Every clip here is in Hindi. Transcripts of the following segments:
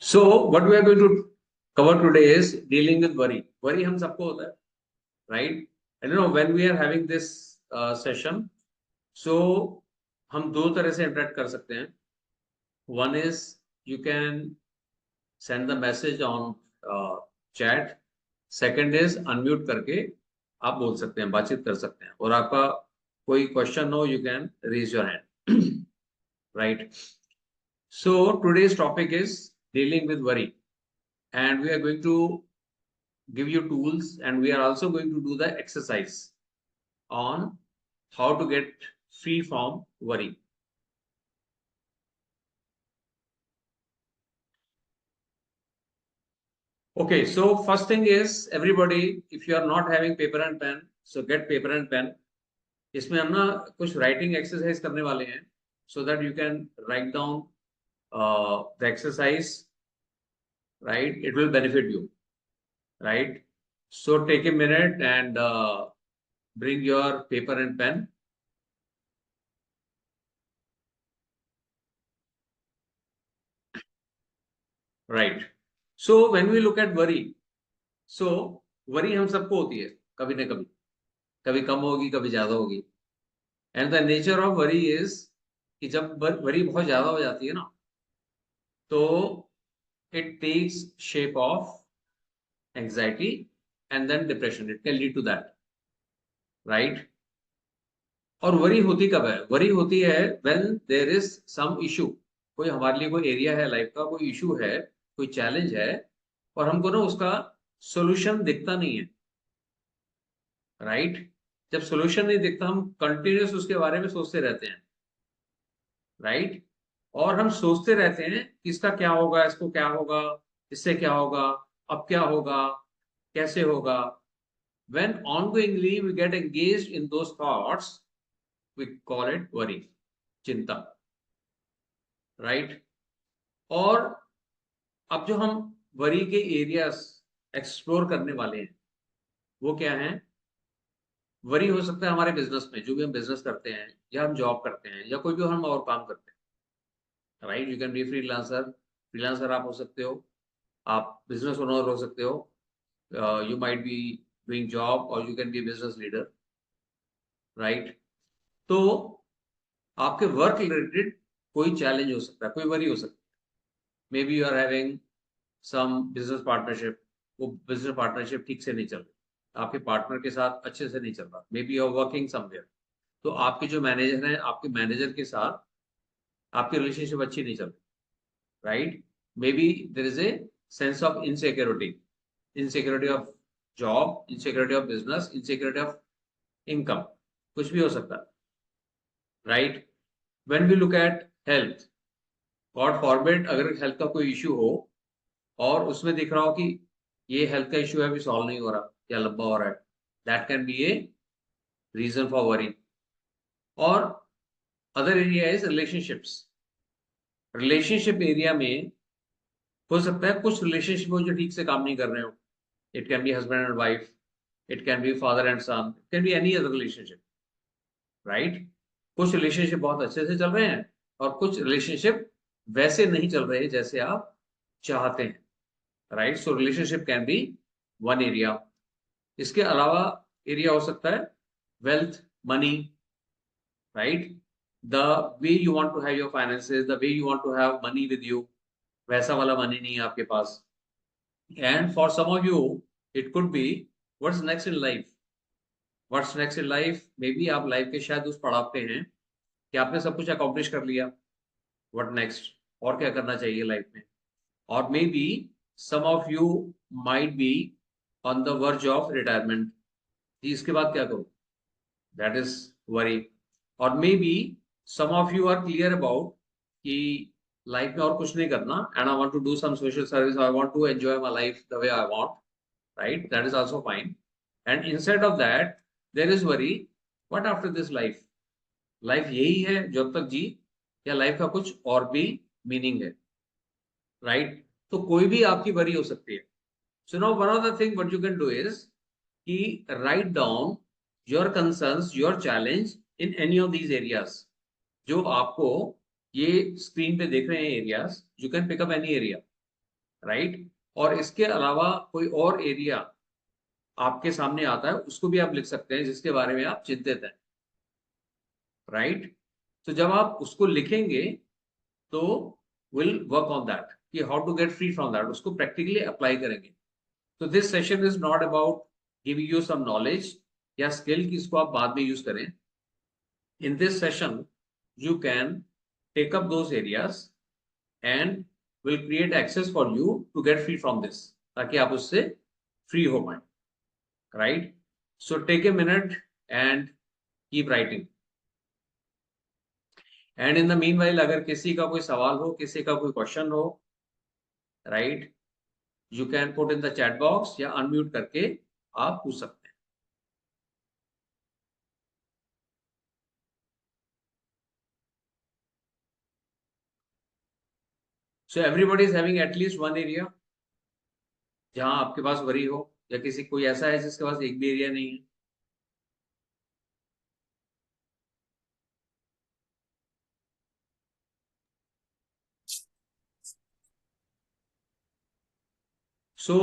So what we are going to cover today is dealing with worry. Worry हम सबको होता है, right? And you know when we are having this session, so हम दो तरह से interact कर सकते हैं. One is you can send the message on chat. Second is unmute करके आप बोल सकते हैं, बातचीत कर सकते हैं. और आपका कोई question हो, you can raise your hand, right? So today's topic is dealing with worry. And we are going to give you tools, and we are also going to do the exercise on how to get free from worry. Okay, so first thing is everybody, if you are not having paper and pen, so get paper and pen. इसमें हम ना कुछ writing exercise करने वाले हैं, so that you can write down the exercise, right? It will benefit you, right? So take a minute and bring your paper and pen. Right. So when we look at worry, so worry हम सबको होती है कभी ना कभी, कभी कम होगी, कभी ज्यादा होगी. And the nature of worry is कि जब वरी बहुत ज्यादा हो जाती है ना, तो it takes shape of anxiety and then depression. It can lead to that, right? और वरी होती कब है? वरी होती है when there is some issue. कोई हमारे लिए कोई एरिया है लाइफ का, कोई इशू है, कोई चैलेंज है, और हमको ना उसका सोल्यूशन दिखता नहीं है, राइट? जब सोल्यूशन नहीं दिखता, हम कंटिन्यूस उसके बारे में सोचते रहते हैं, राइट? और हम सोचते रहते हैं कि इसका क्या होगा, इसको क्या होगा, इससे क्या होगा, अब क्या होगा, कैसे होगा. when ongoingly we get engaged in those thoughts, we call it worry, चिंता, राइट? और अब जो हम वरी के एरियाज एक्सप्लोर करने वाले हैं वो क्या है? वरी हो सकता है हमारे बिजनेस में, जो भी हम बिजनेस करते हैं या हम जॉब करते हैं या कोई भी हम और काम करते हैं, right? You can B freelancer. Freelancer आप हो सकते हो, आप बिजनेस ओनर हो सकते हो, you might be doing job, और you can be business leader, right? तो आपके वर्क रिलेटेड कोई चैलेंज हो सकता है, कोई वरी हो सकता है. Maybe you are having some business partnership, वो बिजनेस पार्टनरशिप ठीक से नहीं चल रही, आपके पार्टनर के साथ अच्छे से नहीं चल रहा. Maybe you are working somewhere, तो आपके जो मैनेजर हैं, आपके मैनेजर के साथ आपकी रिलेशनशिप अच्छी नहीं चल रही, right? Maybe there is a sense of insecurity, insecurity of job, insecurity of business, insecurity of income, कुछ भी हो सकता है, right? When we look at health, god forbid अगर हेल्थ का कोई इश्यू हो और उसमें दिख रहा हो कि ये हेल्थ का इश्यू है, अभी सॉल्व नहीं हो रहा या लंबा हो रहा है, that can be a reason for worry. और other area is relationships. Relationship area में हो सकता है कुछ रिलेशनशिप हो जो ठीक से काम नहीं कर रहे हो. It can be husband and wife, it can be father and son, it can be any other relationship, right? कुछ रिलेशनशिप बहुत अच्छे से चल रहे हैं और कुछ रिलेशनशिप वैसे नहीं चल रहे जैसे आप चाहते हैं, right? So relationship can be one area. इसके अलावा एरिया हो सकता है wealth, money, right? The way you want to have your finances, the way you want to have money with you, वैसा वाला मनी नहीं है आपके पास. And for some of you it could be what's next in life. What's next in life, maybe आप लाइफ के शायद उस पड़ाव पे हैं कि आपने सब कुछ अकॉम्प्लिश कर लिया. What next? और क्या करना चाहिए लाइफ में? और maybe some of you might be on the verge of retirement, इसके बाद क्या करूं, दैट इज वरी. और maybe some of you are clear about कि लाइफ में और कुछ नहीं करना, and I want to do some social service, I want to enjoy my life the way I want, right? That is also fine. And instead of that there is worry, what after this life? Life यही है जब तक जी, या लाइफ का कुछ और भी मीनिंग है, राइट? तो कोई भी आपकी वरी हो सकती है. So now one of the thing what you can do is कि write down your concerns, your challenge in any of these areas. जो आपको ये स्क्रीन पे देख रहे हैं areas, you can pick up any area, right. और इसके अलावा कोई और एरिया आपके सामने आता है, उसको भी आप लिख सकते हैं जिसके बारे में आप चिंतित हैं, राइट। तो जब आप उसको लिखेंगे तो विल वर्क ऑन दैट कि how to get free from that, उसको प्रैक्टिकली अप्लाई करेंगे। तो this session is not about giving you some knowledge या स्किल कि इसको आप बाद में यूज करें। In this session you can take up those areas and will create access for you to get free from this, ताकि आप उससे फ्री हो पाए, right. So take a minute and keep writing. And in the meanwhile अगर किसी का कोई सवाल हो, किसी का कोई क्वेश्चन हो, right, you can put in the chat box या अनम्यूट करके आप पूछ सकते हैं। So everybody is having at least one area जहां आपके पास वरी हो, या किसी कोई ऐसा है जिसके पास एक भी एरिया नहीं है। So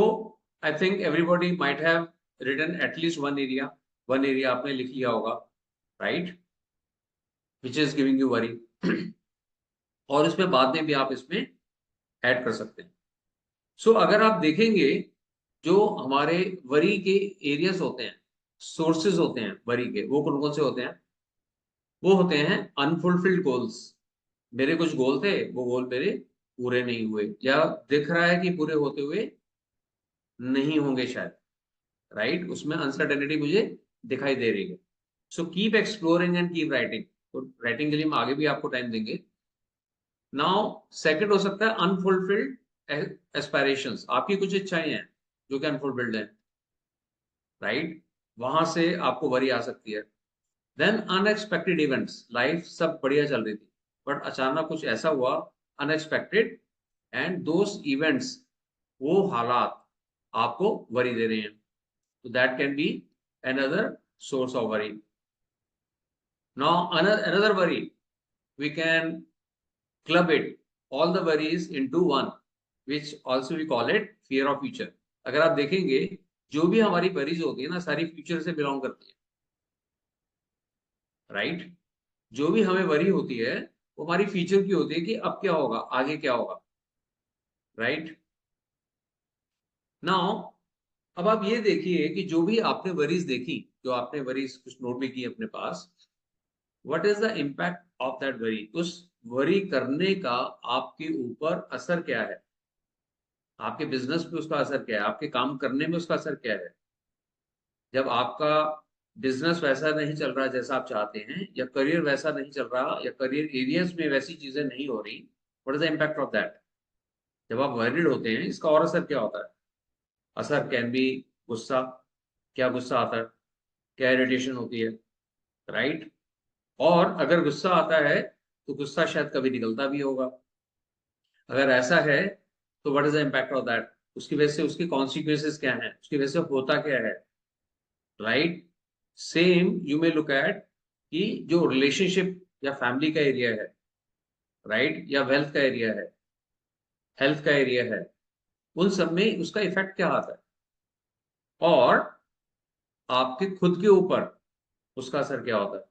I think everybody might have written at least one area. One area आपने लिख लिया होगा, right? Which is giving you worry. और इसमें बाद में भी आप इसमें ऐड कर सकते हैं। So अगर आप देखेंगे जो हमारे वरी के एरियाज होते हैं, सोर्सेज होते हैं वरी के, वो कौन कौन से होते हैं? वो होते हैं अनफुलफिल्ड गोल्स। मेरे कुछ गोल थे, वो गोल मेरे पूरे नहीं हुए, या दिख रहा है कि पूरे होते हुए नहीं होंगे शायद, राइट। उसमें अनसर्टेनिटी मुझे दिखाई दे रही है। So keep exploring and keep writing. तो राइटिंग के लिए हम आगे भी आपको टाइम देंगे। नाउ सेकंड हो सकता है अनफुलफिल्ड एस्पायरेशंस। आपकी कुछ इच्छाएं हैं जो कि अनफुलफिल्ड हैं, राइट। वहां से आपको वरी आ सकती है। Then unexpected events. लाइफ सब बढ़िया चल रही थी बट अचानक कुछ ऐसा हुआ अनएक्सपेक्टेड, एंड दोस इवेंट्स, वो हालात आपको वरी दे रहे हैं। तो that can B another source of worry. Now another worry, we can club it all the worries into one, which also we call it fear of future. अगर आप देखेंगे जो भी हमारी worries होती है ना, सारी फ्यूचर से बिलोंग करती है, राइट। जो भी हमें वरी होती है वो हमारी फ्यूचर की होती है कि अब क्या होगा, आगे क्या होगा, राइट। नाउ अब आप ये देखिए कि जो भी आपने वरीज देखी, जो आपने वरीज कुछ नोट भी की अपने पास, what is the impact of that worry? उस वरी करने का आपके ऊपर असर क्या है? आपके बिजनेस पे उसका असर क्या है? आपके काम करने में उसका असर क्या है? जब आपका बिजनेस वैसा नहीं चल रहा जैसा आप चाहते हैं, या करियर वैसा नहीं चल रहा, या करियर एरियाज में वैसी चीजें नहीं हो रही, what is the impact of that? जब आप वरीड होते हैं, इसका और असर क्या होता है? असर कैन बी गुस्सा। क्या गुस्सा आता है? क्या इरिटेशन होती है, राइट। और अगर गुस्सा आता है तो गुस्सा शायद कभी निकलता भी होगा। अगर ऐसा है तो what is the impact of that? उसकी वजह से उसके कॉन्सिक्वेंसेस क्या हैं, उसकी वजह से होता क्या है, right. Same you may look at कि जो रिलेशनशिप या फैमिली का एरिया है, राइट, या वेल्थ का एरिया है, हेल्थ का एरिया है, उन सब में उसका इफेक्ट क्या आता है, और आपके खुद के ऊपर उसका असर क्या होता है,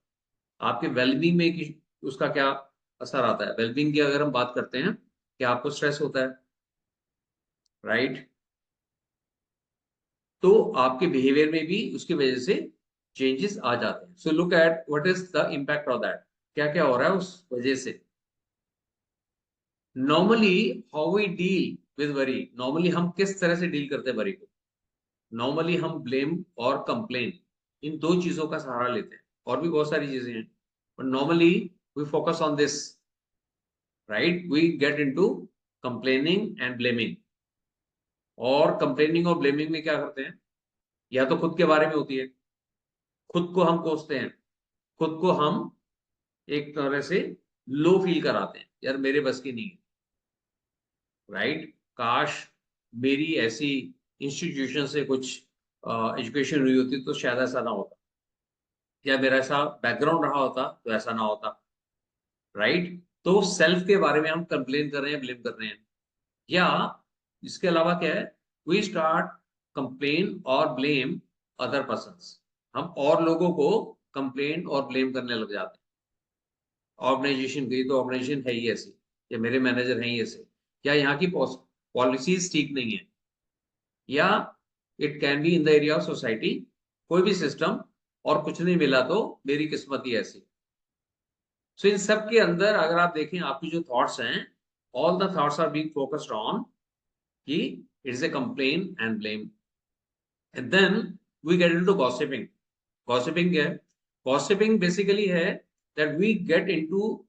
आपके वेलबींग में उसका क्या असर आता है। वेलबींग की अगर हम बात करते हैं कि आपको स्ट्रेस होता है, राइट, तो आपके बिहेवियर में भी उसकी वजह से चेंजेस आ जाते हैं। So look at what is the impact of that, क्या क्या हो रहा है उस वजह से। Normally how we deal with worry, normally हम किस तरह से डील करते हैं वरी को? नॉर्मली हम ब्लेम और कंप्लेन, इन दो चीजों का सहारा लेते हैं। और भी बहुत सारी चीजें हैं, but normally we focus on this, right. We get into complaining and blaming. और कंप्लेनिंग और ब्लेमिंग में क्या करते हैं? या तो खुद के बारे में होती है, खुद को हम कोसते हैं, खुद को हम एक तरह से लो फील कराते हैं, यार मेरे बस की नहीं है, राइट। काश मेरी ऐसी इंस्टीट्यूशन से कुछ एजुकेशन हुई होती तो शायद ऐसा ना होता, या मेरा ऐसा बैकग्राउंड रहा होता तो ऐसा ना होता, राइट। तो सेल्फ के बारे में हम कंप्लेन कर रहे हैं, ब्लेम कर रहे हैं। या इसके अलावा क्या है, वी स्टार्ट कंप्लेन और ब्लेम अदर पर्सन्स। हम और लोगों को कंप्लेन और ब्लेम करने लग जाते हैं। ऑर्गेनाइजेशन गई तो ऑर्गेनाइजेशन है ही ऐसी, या मेरे मैनेजर हैं ही ऐसे, या यहाँ की पॉलिसीज ठीक नहीं है, या it can be in the area of society, कोई भी सिस्टम और कुछ नहीं मिला तो मेरी किस्मत ही ऐसी। सो इन सब के अंदर अगर आप देखें आपकी जो थॉट्स हैं, all the thoughts are being focused on कि it's a complain and blame. And then we get into gossiping. Gossiping क्या है? गॉसिपिंग बेसिकली है that we get into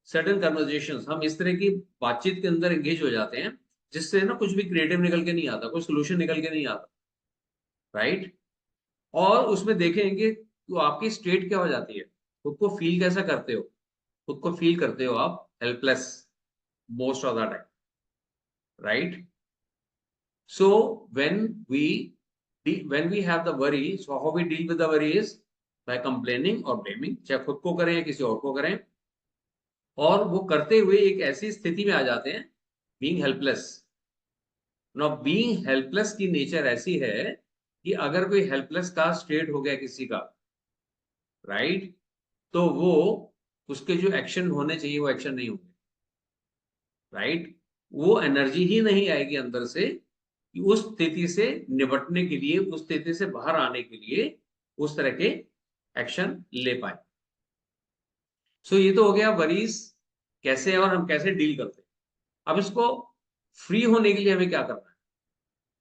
certain conversations. हम इस तरह की बातचीत के अंदर एंगेज हो जाते हैं जिससे ना कुछ भी क्रिएटिव निकल के नहीं आता, कोई सोल्यूशन निकल के नहीं आता, राइट? और उसमें देखेंगे तो आपकी स्टेट क्या हो जाती है, खुद को फील कैसा करते हो? खुद को फील करते हो आप helpless most of the time, right? So when we have the worry, so how we deal with the worry is by complaining और ब्लेमिंग, चाहे खुद को करें या किसी और को करें। और वो करते हुए एक ऐसी स्थिति में आ जाते हैं, being helpless. No, being helpless की नेचर ऐसी है कि अगर कोई हेल्पलेस का स्टेट हो गया किसी का, राइट, तो वो उसके जो एक्शन होने चाहिए वो एक्शन नहीं होंगे, राइट? वो एनर्जी ही नहीं आएगी अंदर से कि उस स्थिति से निपटने के लिए, उस स्थिति से बाहर आने के लिए उस तरह के एक्शन ले पाए। सो ये तो हो गया वरीज कैसे है और हम कैसे डील करते हैं। अब इसको फ्री होने के लिए हमें क्या करना है,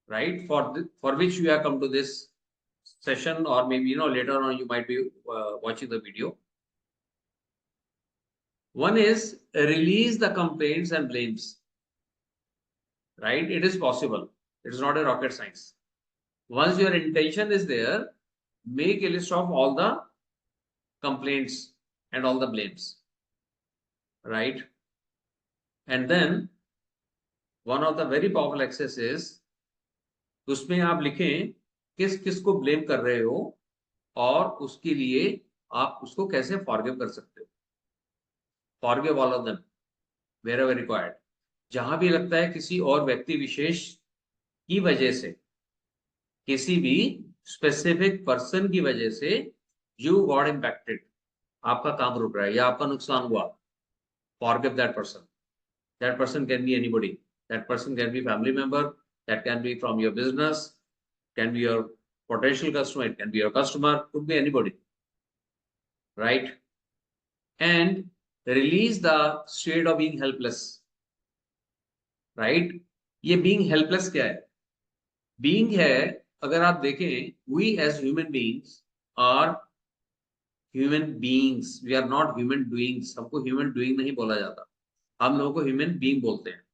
right? For which you have come to this session, or maybe later on you might be watching the video. One is release the complaints and blames, right? It is possible, it is not a rocket science. Once your intention is there, make a list of all the complaints and all the blames, right? And then one of the very powerful exercises, उसमें आप लिखें किस किस को ब्लेम कर रहे हो और उसके लिए आप उसको कैसे फॉरगिव कर सकते हो। Forgive all of them wherever required। जहां भी लगता है किसी और व्यक्ति विशेष की वजह से, किसी भी स्पेसिफिक पर्सन की वजह से यू गॉट इम्पैक्टेड, आपका काम रुक रहा है या आपका नुकसान हुआ, forgive that person. That person can be anybody, that person can be family member, that can B from your business, can be your potential customer, it can be your customer, could be anybody, right? And release the state of being helpless, right? ये being helpless क्या है? बीइंग है, अगर आप देखें, we as human beings are human beings, we are not human doings. हमको ह्यूमन डूइंग नहीं बोला जाता, हम लोगों को ह्यूमन बीइंग बोलते हैं,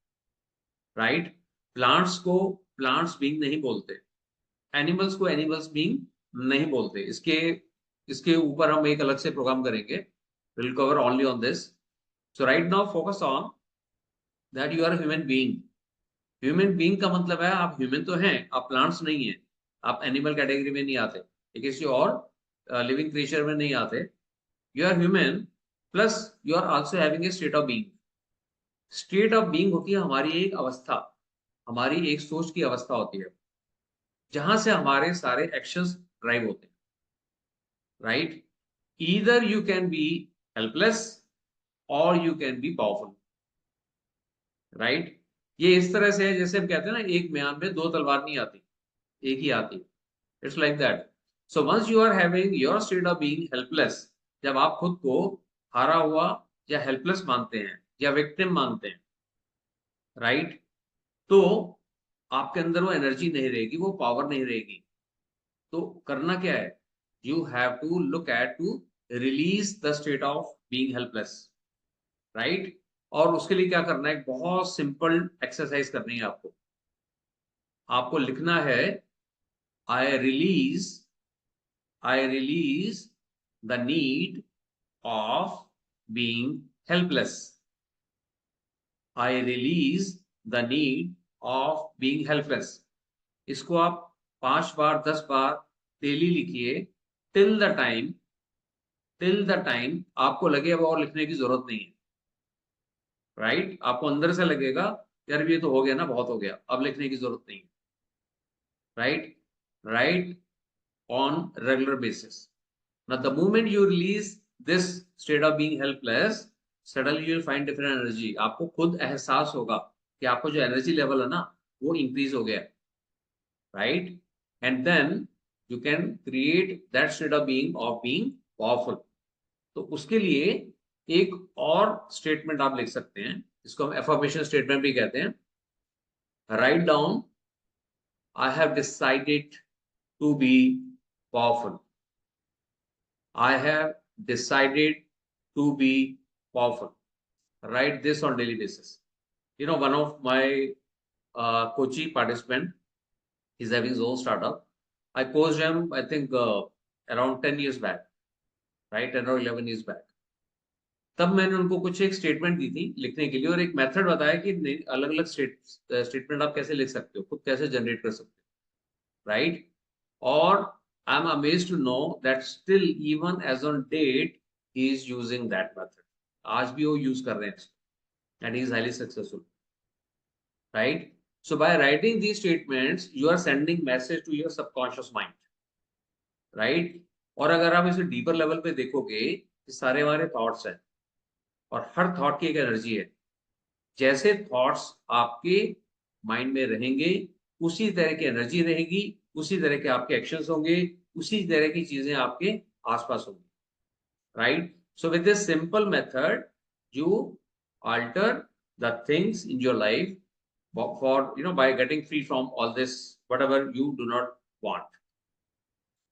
राइट? प्लांट्स को प्लांट्स बीइंग नहीं बोलते, एनिमल्स को एनिमल्स बीइंग नहीं बोलते। इसके इसके ऊपर हम एक अलग से प्रोग्राम करेंगे, will cover only on this. So right now focus on that you are human being. Human being का मतलब है आप ह्यूमन तो हैं, आप प्लांट्स नहीं हैं, आप एनिमल कैटेगरी में नहीं आते, या किसी और लिविंग क्रिएचर में नहीं आते। You are human plus you are also having a state of being. State of being होती है हमारी एक अवस्था, हमारी एक सोच की अवस्था होती है, जहां से हमारे सारे एक्शंस ड्राइव होते हैं, right? Either you can be helpless और you can be powerful, right? ये इस तरह से है जैसे हम कहते हैं ना, एक म्यान में दो तलवार नहीं आती, एक ही आती है। It's like that. So once you are having your state of being helpless, जब आप खुद को हारा हुआ या हेल्पलेस मानते हैं या विक्टिम मानते हैं, राइट, तो आपके अंदर वो एनर्जी नहीं रहेगी, वो पावर नहीं रहेगी। तो करना क्या है? You have to look at to release the state of being helpless, right? और उसके लिए क्या करना है, एक बहुत सिंपल एक्सरसाइज करनी है आपको। आपको लिखना है, I release the need of being helpless। I release the need of being helpless। इसको आप 5 बार 10 बार डेली लिखिए, टिल द टाइम आपको लगे अब और लिखने की जरूरत नहीं है, राइट? आपको अंदर से लगेगा यार ये तो हो गया ना, बहुत हो गया, अब लिखने की जरूरत नहीं है, right? Right on regular basis. Now, the moment you release this state of being helpless, suddenly you will find different energy. आपको खुद एहसास होगा कि आपको जो एनर्जी लेवल है ना वो इंक्रीज हो गया, right? And then you can create that state of being powerful. तो उसके लिए एक और स्टेटमेंट आप लिख सकते हैं, इसको हम एफर्मेशन स्टेटमेंट भी कहते हैं. Write down, I have decided to be powerful. I have decided to be powerful. Write this on daily basis. You know, one of my coaching participant is having his own startup. I coached him, I think, around 10 years back, right? 10 or 11 years back. तब मैंने उनको कुछ एक स्टेटमेंट दी थी लिखने के लिए और एक मेथड बताया कि अलग अलग स्टेटमेंट आप कैसे लिख सकते हो, खुद कैसे जनरेट कर सकते हो, राइट? और I'm amazed to know that still even as on date he is using that method. आज भी वो use कर रहे हैं and he is highly successful, right? So by writing these statements, you are sending message to your subconscious mind, right? और अगर आप इसे डीपर लेवल पे देखोगे, ये सारे हमारे थॉट्स हैं और हर थॉट की एक एनर्जी है. जैसे थॉट्स आपके माइंड में रहेंगे उसी तरह की एनर्जी रहेगी, उसी तरह के आपके एक्शंस होंगे, उसी तरह की चीजें आपके आसपास होंगी, right? So with this simple method you alter the things in your life for by getting free from all this whatever you do not want,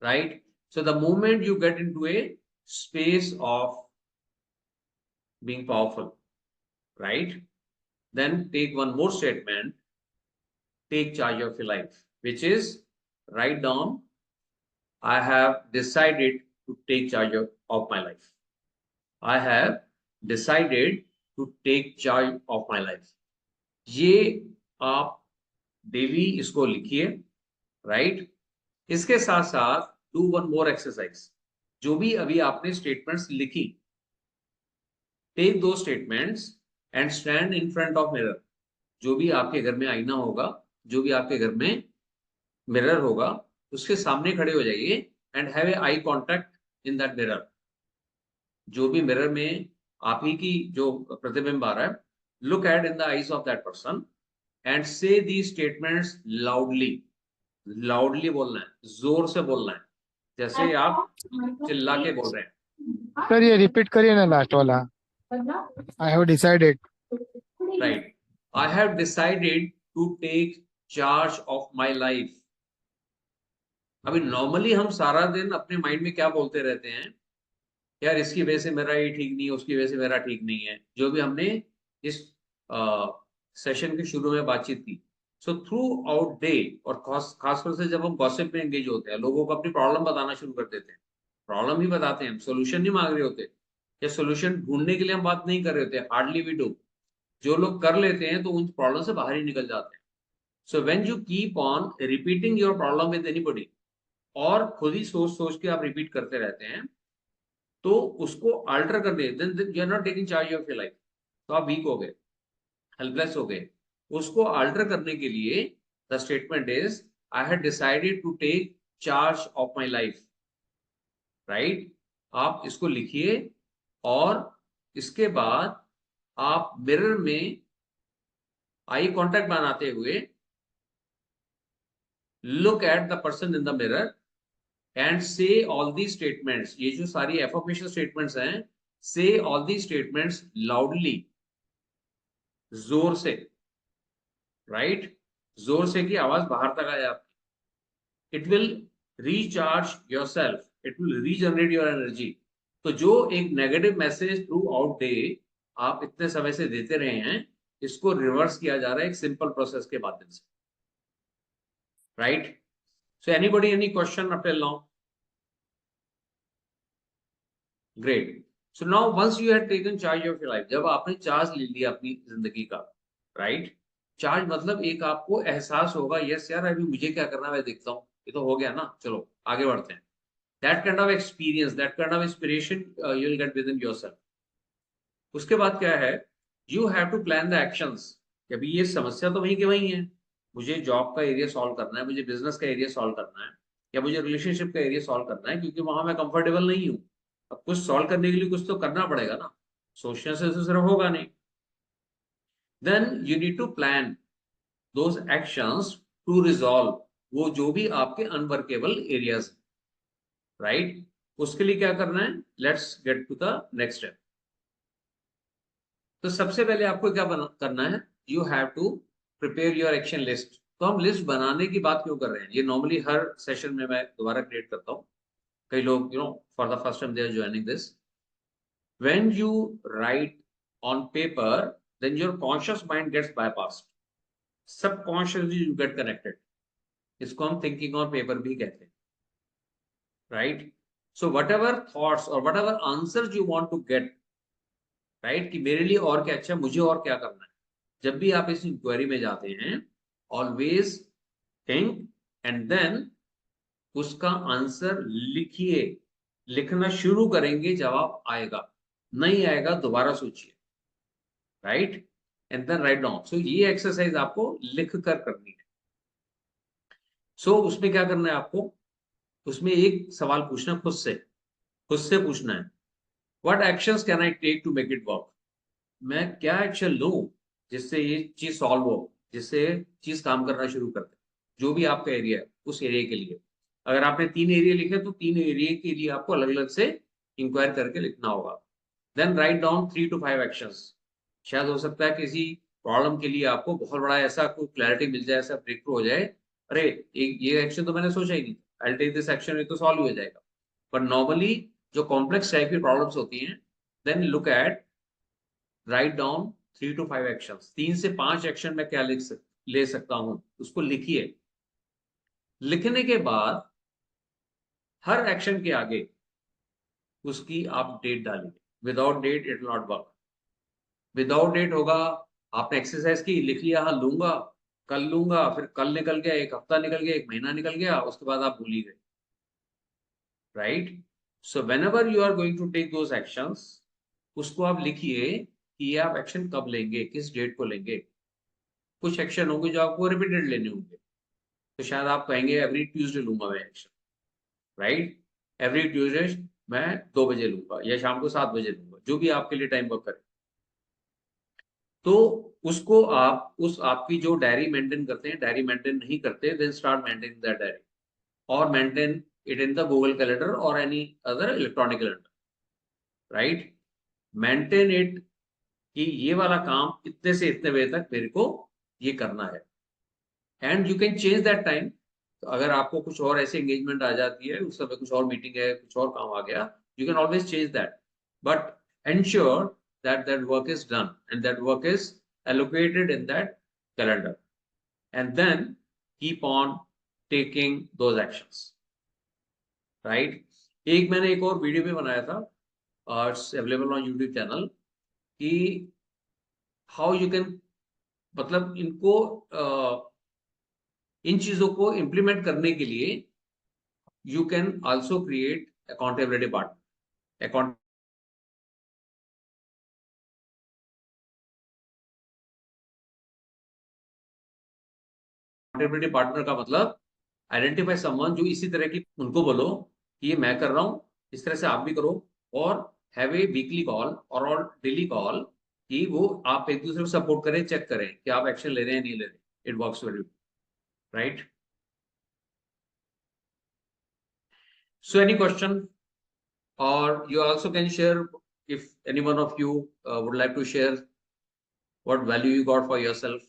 right? So the moment you get into a space of being powerful, right, then take one more statement, take charge of your life, which is write down, I have decided to take charge of my life. I have decided to take charge of my life. ये आप डेली इसको लिखिए, राइट? इसके साथ साथ डू वन मोर एक्सरसाइज. जो भी अभी आपने स्टेटमेंट्स लिखी, टेक दो statements and stand in front of mirror. जो भी आपके घर में आईना होगा, जो भी आपके घर में मिरर होगा, उसके सामने खड़े हो जाइए and have a eye contact in that mirror. जो भी मिरर में आप ही की जो प्रतिबिंब आ रहा है, look at in the eyes of that person and से दी स्टेटमेंट्स लाउडली. लाउडली बोलना है, जोर से बोलना है, जैसे आप चिल्ला के बोल रहे हैं. सर ये रिपीट करिए ना लास्ट वाला. I have decided. Right. I have decided to take charge of my life. अभी नॉर्मली हम सारा दिन अपने माइंड में क्या बोलते रहते हैं, यार इसकी वजह से मेरा ये ठीक नहीं है, उसकी वजह से मेरा ठीक नहीं है, जो भी हमने इस सेशन के शुरू में बातचीत की. सो थ्रू आउट डे और खासकर से जब हम गॉसिप में एंगेज होते हैं, लोगों को अपनी प्रॉब्लम बताना शुरू कर देते हैं. प्रॉब्लम ही बताते हैं, सोल्यूशन नहीं मांग रहे होते, या सोल्यूशन ढूंढने के लिए हम बात नहीं कर रहे होते. Hardly we do. जो लोग कर लेते हैं तो उन प्रॉब्लम से बाहर ही निकल जाते हैं. So when you keep on repeating your problem with anybody, और खुद ही सोच सोच के आप रिपीट करते रहते हैं, तो उसको अल्टर करने, then you are not taking charge of your life. तो आप वीक हो गए, हेल्पलेस हो गए. उसको अल्टर करने के लिए the statement is I have decided to take charge of my life, right? आप इसको लिखिए और इसके बाद आप मिरर में आई कांटेक्ट बनाते हुए look at the person in the mirror and से ऑल दी स्टेटमेंट्स. ये जो सारी एफर्मेशन स्टेटमेंट्स हैं, से ऑल दी स्टेटमेंट्स लाउडली, जोर से, राइट? जोर से की आवाज बाहर तक आए आपकी. It will recharge your self, it will regenerate your energy. तो जो एक negative message through out day आप इतने समय से देते रहे हैं, इसको रिवर्स किया जा रहा है एक सिंपल प्रोसेस के माध्यम से, right? So anybody any question up till now? Great. So now once you have taken charge of your life, जब आपने चार्ज ले लिया अपनी जिंदगी का, राइट? चार्ज मतलब एक आपको एहसास होगा, यस यार अभी मुझे क्या करना है मैं देखता हूँ, ये तो हो गया ना, चलो आगे बढ़ते हैं. That kind of experience, that kind of inspiration you will get within yourself. उसके बाद क्या है, you have to plan the actions अभी ये समस्या तो वहीं के वहीं है, मुझे जॉब का एरिया सॉल्व करना है, मुझे बिजनेस का एरिया सॉल्व करना है, या मुझे रिलेशनशिप का एरिया सॉल्व करना है, क्योंकि वहां मैं कंफर्टेबल नहीं हूँ। अब कुछ सॉल्व करने के लिए कुछ तो करना पड़ेगा ना, सोचने से तो सिर्फ होगा नहीं। Then you need to plan those actions to resolve वो जो भी आपके अनवर्केबल एरियाज, राइट? उसके लिए क्या करना है, let's get to the next step. तो सबसे पहले आपको क्या करना है, you have to prepare your action list. तो हम लिस्ट बनाने की बात क्यों कर रहे हैं, ये नॉर्मली हर सेशन में मैं दोबारा क्रिएट करता हूँ, कई लोग for the first time they are joining this. When you write on paper, then your conscious mind gets bypassed, subconsciously you get connected. इसको हम थिंकिंग ऑन पेपर भी कहते हैं, right? So whatever thoughts और whatever answer you want to get, right, कि मेरे लिए और क्या अच्छा है, मुझे और क्या करना है, जब भी आप इस इंक्वायरी में जाते हैं, ऑलवेज थिंक एंड देन उसका आंसर लिखिए। लिखना शुरू करेंगे, जवाब आएगा, नहीं आएगा दोबारा सोचिए, right, and then write down. So ये एक्सरसाइज आपको लिख कर करनी है। सो उसमें क्या करना है आपको, उसमें एक सवाल पूछना खुद से पूछना है, what actions can I take to make it work. मैं क्या एक्शन लूं जिससे ये चीज सॉल्व हो, जिससे चीज काम करना शुरू कर दे, जो भी आपका एरिया है उस एरिया के लिए। अगर आपने 3 एरिया लिखे तो 3 एरिया के लिए आपको अलग अलग से इंक्वायर करके लिखना होगा। Then write down 3 to 5 actions. शायद हो सकता है किसी प्रॉब्लम के लिए आपको बहुत बड़ा ऐसा कोई क्लैरिटी मिल जाए, ऐसा ब्रेक थ्रू हो जाए, अरे एक ये एक्शन तो मैंने सोचा ही नहीं, आई टेक दिस एक्शन, ये तो सॉल्व हो जाएगा। पर नॉर्मली जो कॉम्प्लेक्स टाइप की प्रॉब्लम्स होती हैं, then look at, write down 3 to 5 actions. 3 से 5 एक्शन में क्या ले सकता हूं, उसको लिखिए। लिखने के बाद हर एक्शन के आगे उसकी आप डेट डालिए। Without date it will not work. Without date होगा, आपने एक्सरसाइज की, लिख लिया, हाँ लूंगा, कल लूंगा, फिर कल निकल गया, एक हफ्ता निकल गया, एक महीना निकल गया, उसके बाद आप भूल ही गए, right? So whenever you are going to take those actions, उसको आप लिखिए कि ये आप एक्शन कब लेंगे, किस डेट को लेंगे। कुछ एक्शन होंगे जो आपको रिपीटेड लेने होंगे, तो शायद आप कहेंगे एवरी ट्यूसडे लूंगा मैं एक्शन, राइट? एवरी ट्यूसडे मैं 2 बजे लूंगा या शाम को 7 बजे लूंगा, जो भी आपके लिए टाइम वर्क करे। तो उसको आप उस आपकी जो डायरी मेंटेन करते हैं, डायरी मेंटेन नहीं करते, then start maintaining that diary, और maintain it in the Google calendar और any other electronic calendar, right? Maintain it कि ये वाला काम इतने से इतने बजे तक मेरे को ये करना है, and you can change that time. तो अगर आपको कुछ और ऐसे एंगेजमेंट आ जाती है, उस समय कुछ और मीटिंग है, कुछ और काम आ गया, you can always change that, but ensure that that work is done and that work is allocated in that calendar, and then keep on taking those actions, right? एक मैंने एक और वीडियो भी बनाया था, it's available on YouTube channel, कि हाउ यू कैन, मतलब इनको इन चीजों को इंप्लीमेंट करने के लिए you can also create accountability partner. Accountability partner का मतलब आइडेंटिफाई समवन जो इसी तरह की, उनको बोलो कि ये मैं कर रहा हूं, इस तरह से आप भी करो, और हैव ए वीकली कॉल और डेली कॉल, कि वो आप एक दूसरे को सपोर्ट करें, चेक करें कि आप एक्शन ले रहे हैं नहीं ले रहे। It works very, right? So any question, और you also can share if any one of you would like to share what value you got for yourself.